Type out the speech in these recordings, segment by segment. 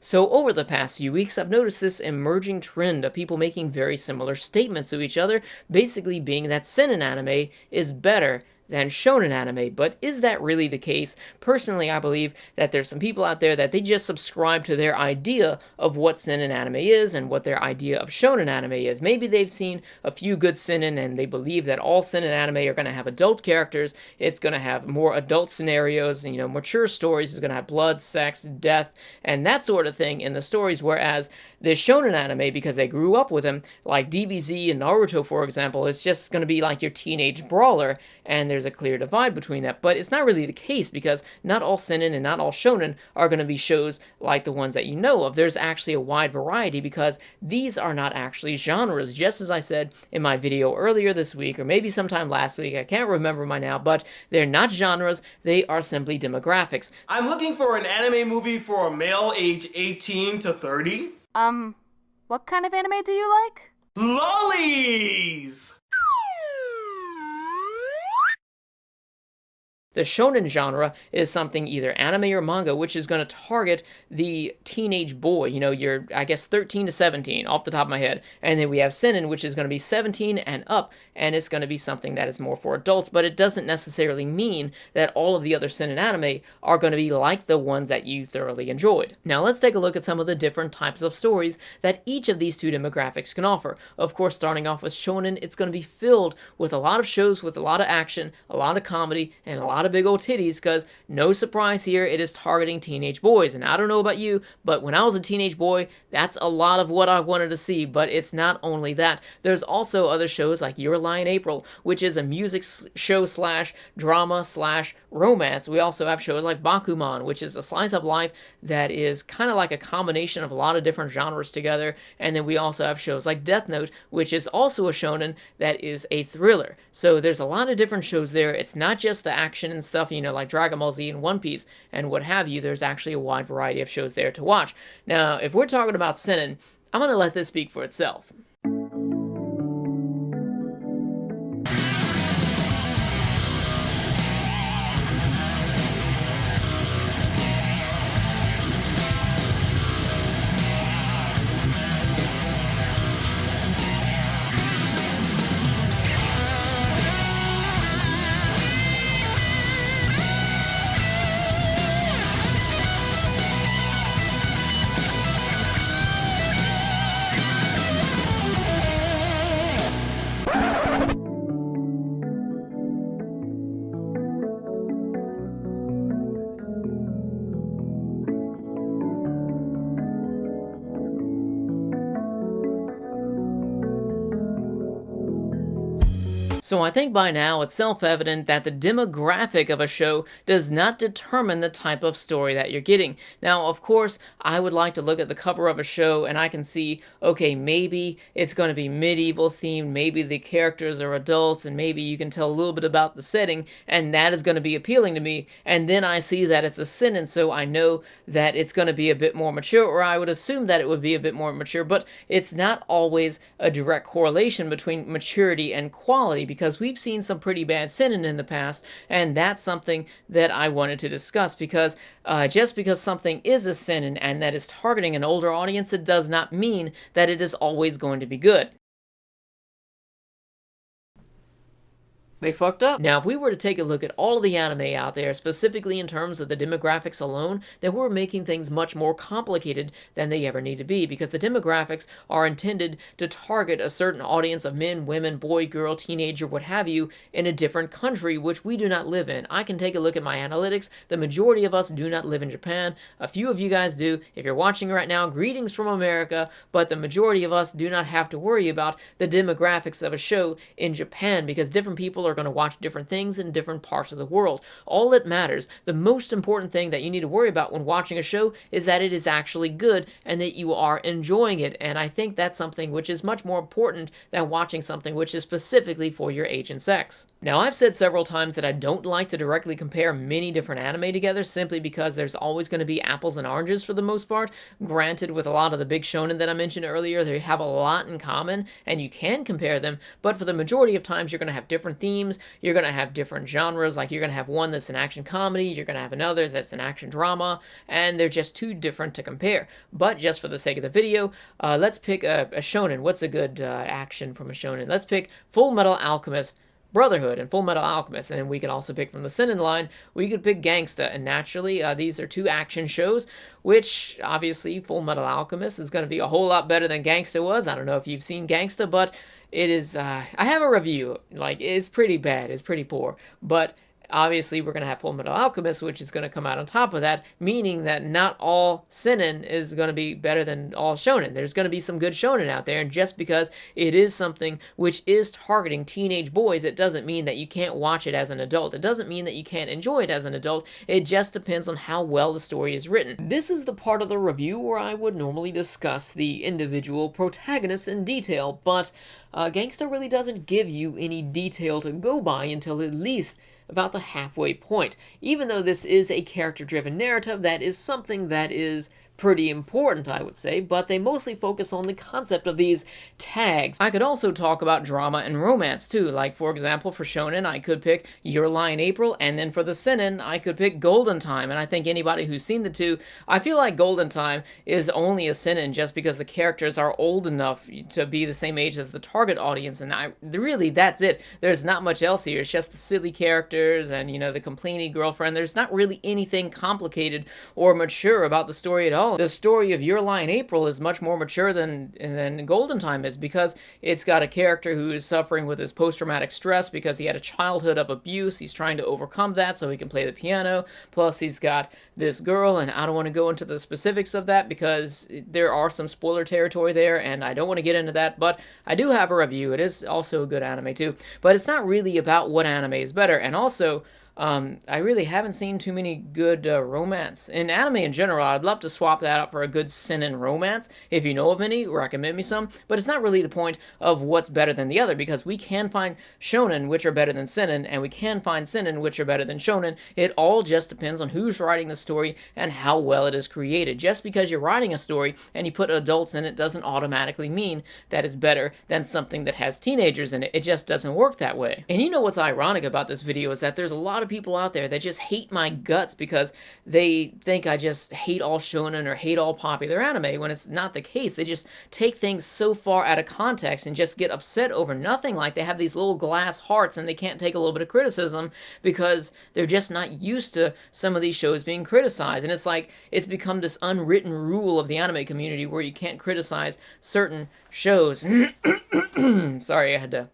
So, over the past few weeks, I've noticed this emerging trend of people making very similar statements to each other, basically being that seinen anime is better than shonen anime. But is that really the case? Personally, I believe that there's some people out there that they just subscribe to their idea of what seinen anime is and what their idea of shonen anime is. Maybe they've seen a few good seinen and they believe that all seinen anime are going to have adult characters. It's going to have more adult scenarios, mature stories. It's going to have blood, sex, death, and that sort of thing in the stories. Whereas the shonen anime, because they grew up with them, like DBZ and Naruto, for example, it's just going to be like your teenage brawler, and there's a clear divide between that. But it's not really the case, because not all seinen and not all shonen are going to be shows like the ones that you know of. There's actually a wide variety, because these are not actually genres. Just as I said in my video earlier this week, or maybe sometime last week, I can't remember by now, but they're not genres, they are simply demographics. I'm looking for an anime movie for a male age 18 to 30. What kind of anime do you like? Lollies! The shonen genre is something either anime or manga, which is going to target the teenage boy, your, I guess, 13 to 17, off the top of my head. And then we have seinen, which is going to be 17 and up, and it's going to be something that is more for adults, but it doesn't necessarily mean that all of the other seinen anime are going to be like the ones that you thoroughly enjoyed. Now, let's take a look at some of the different types of stories that each of these two demographics can offer. Of course, starting off with shonen, it's going to be filled with a lot of shows with a lot of action, a lot of comedy, and a lot of big old titties, because no surprise here, it is targeting teenage boys. And I don't know about you, but when I was a teenage boy, that's a lot of what I wanted to see. But it's not only that. There's also other shows like Your Lie in April, which is a music show slash drama slash romance. We also have shows like Bakuman, which is a slice of life that is kind of like a combination of a lot of different genres together. And then we also have shows like Death Note, which is also a shonen that is a thriller. So there's a lot of different shows there. It's not just the action and stuff, like Dragon Ball Z and One Piece and what have you. There's actually a wide variety of shows there to watch. Now, if we're talking about seinen, I'm going to let this speak for itself. So I think by now it's self-evident that the demographic of a show does not determine the type of story that you're getting. Now, of course, I would like to look at the cover of a show and I can see, okay, maybe it's going to be medieval themed, maybe the characters are adults, and maybe you can tell a little bit about the setting, and that is going to be appealing to me. And then I see that it's a seinen, so I know that it's going to be a bit more mature, or I would assume that it would be a bit more mature, but it's not always a direct correlation between maturity and quality, because we've seen some pretty bad seinen in the past, and that's something that I wanted to discuss, because just because something is a seinen and that is targeting an older audience, it does not mean that it is always going to be good. They fucked up. Now, if we were to take a look at all of the anime out there, specifically in terms of the demographics alone, then we're making things much more complicated than they ever need to be, because the demographics are intended to target a certain audience of men, women, boy, girl, teenager, what have you, in a different country, which we do not live in. I can take a look at my analytics. The majority of us do not live in Japan. A few of you guys do. If you're watching right now, greetings from America, but the majority of us do not have to worry about the demographics of a show in Japan, because different people are going to watch different things in different parts of the world. All that matters, the most important thing that you need to worry about when watching a show, is that it is actually good and that you are enjoying it. And I think that's something which is much more important than watching something which is specifically for your age and sex. Now, I've said several times that I don't like to directly compare many different anime together, simply because there's always going to be apples and oranges for the most part. Granted, with a lot of the big shonen that I mentioned earlier, they have a lot in common and you can compare them, but for the majority of times you're going to have different themes, themes. You're going to have different genres. Like, you're going to have one that's an action comedy, you're going to have another that's an action drama, and they're just too different to compare. But just for the sake of the video, let's pick a shonen. What's a good action from a shonen? Let's pick Full Metal Alchemist Brotherhood and Full Metal Alchemist. And then we could also pick from the Seinen line, we could pick Gangsta. And naturally, these are two action shows, which obviously Full Metal Alchemist is going to be a whole lot better than Gangsta was. I don't know if you've seen Gangsta, but it is, I have a review. Like, it's pretty bad, it's pretty poor, but obviously we're going to have Full Metal Alchemist, which is going to come out on top of that, meaning that not all seinen is going to be better than all shonen. There's going to be some good shonen out there, and just because it is something which is targeting teenage boys, it doesn't mean that you can't watch it as an adult. It doesn't mean that you can't enjoy it as an adult. It just depends on how well the story is written. This is the part of the review where I would normally discuss the individual protagonists in detail, but Gangsta really doesn't give you any detail to go by until at least about the halfway point. Even though this is a character-driven narrative, that is something that is pretty important, I would say, but they mostly focus on the concept of these tags. I could also talk about drama and romance too, like for example for shonen I could pick Your Lie in April, and then for the seinen I could pick Golden Time. And I think anybody who's seen the two, I feel like Golden Time is only a seinen just because the characters are old enough to be the same age as the target audience, and really that's it. There's not much else here. It's just the silly characters and, you know, the complaining girlfriend. There's not really anything complicated or mature about the story at all. The story of Your Lie in April is much more mature than Golden Time is, because it's got a character who is suffering with his post-traumatic stress because he had a childhood of abuse. He's trying to overcome that so he can play the piano. Plus, he's got this girl, and I don't want to go into the specifics of that because there are some spoiler territory there, and I don't want to get into that, but I do have a review. It is also a good anime too, but it's not really about what anime is better. And also, I really haven't seen too many good romance. In anime in general, I'd love to swap that out for a good seinen romance. If you know of any, recommend me some. But it's not really the point of what's better than the other, because we can find shonen which are better than seinen, and we can find seinen which are better than shonen. It all just depends on who's writing the story and how well it is created. Just because you're writing a story and you put adults in it doesn't automatically mean that it's better than something that has teenagers in it. It just doesn't work that way. And you know what's ironic about this video is that there's a lot of people out there that just hate my guts because they think I just hate all shonen or hate all popular anime, when it's not the case. They just take things so far out of context and just get upset over nothing. Like, they have these little glass hearts and they can't take a little bit of criticism because they're just not used to some of these shows being criticized. And it's like, it's become this unwritten rule of the anime community where you can't criticize certain shows. Sorry, I had to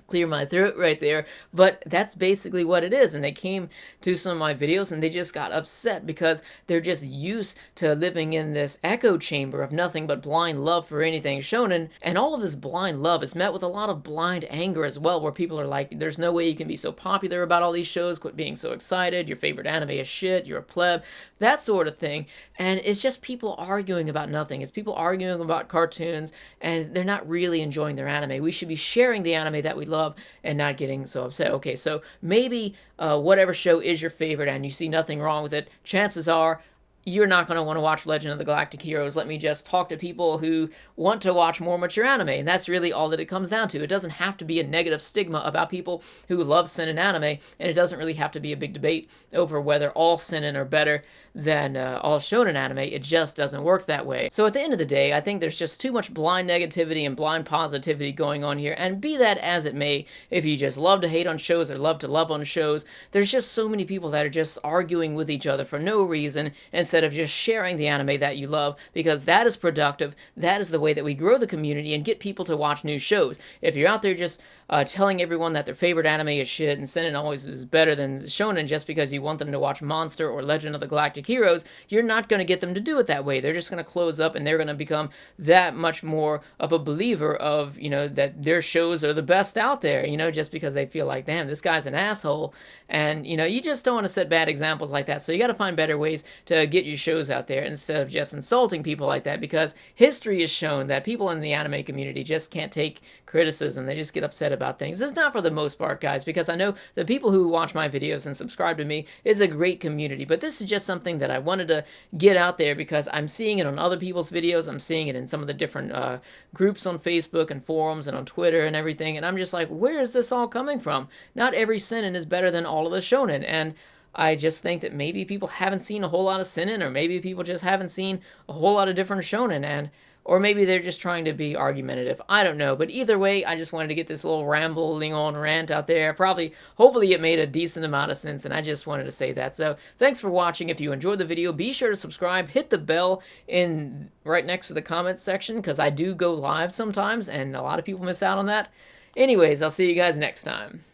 clear my throat right there, but that's basically what it is. And they came to some of my videos and they just got upset because they're just used to living in this echo chamber of nothing but blind love for anything shonen, and all of this blind love is met with a lot of blind anger as well, where people are like, there's no way you can be so popular about all these shows, quit being so excited, your favorite anime is shit, you're a pleb, that sort of thing. And it's just people arguing about nothing. It's people arguing about cartoons, and they're not really enjoying their anime. We should be sharing the anime that we love and not getting so upset. Okay, so maybe whatever show is your favorite and you see nothing wrong with it, chances are you're not going to want to watch Legend of the Galactic Heroes. Let me just talk to people who want to watch more mature anime, and that's really all that it comes down to. It doesn't have to be a negative stigma about people who love seinen anime, and it doesn't really have to be a big debate over whether all seinen are better than all shonen anime. It just doesn't work that way. So at the end of the day, I think there's just too much blind negativity and blind positivity going on here, and be that as it may, if you just love to hate on shows or love to love on shows, there's just so many people that are just arguing with each other for no reason instead of just sharing the anime that you love, because that is productive. That is the way that we grow the community and get people to watch new shows. If you're out there just telling everyone that their favorite anime is shit and seinen always is better than shonen just because you want them to watch Monster or Legend of the Galactic Heroes, you're not going to get them to do it that way. They're just going to close up, and they're going to become that much more of a believer of, you know, that their shows are the best out there, you know, just because they feel like, damn, this guy's an asshole. And, you know, you just don't want to set bad examples like that. So you got to find better ways to get get your shows out there instead of just insulting people like that, because history has shown that people in the anime community just can't take criticism. They just get upset about things. It's not for the most part, guys, because I know the people who watch my videos and subscribe to me is a great community, but this is just something that I wanted to get out there because I'm seeing it on other people's videos. I'm seeing it in some of the different groups on Facebook and forums and on Twitter and everything, and I'm just like, where is this all coming from? Not every seinen is better than all of the shonen, and I just think that maybe people haven't seen a whole lot of seinen, or maybe people just haven't seen a whole lot of different shonen, and or maybe they're just trying to be argumentative. I don't know, but either way, I just wanted to get this little rambling on rant out there. Hopefully it made a decent amount of sense, and I just wanted to say that. So thanks for watching. If you enjoyed the video, be sure to subscribe, hit the bell in right next to the comments section, because I do go live sometimes, and a lot of people miss out on that. Anyways, I'll see you guys next time.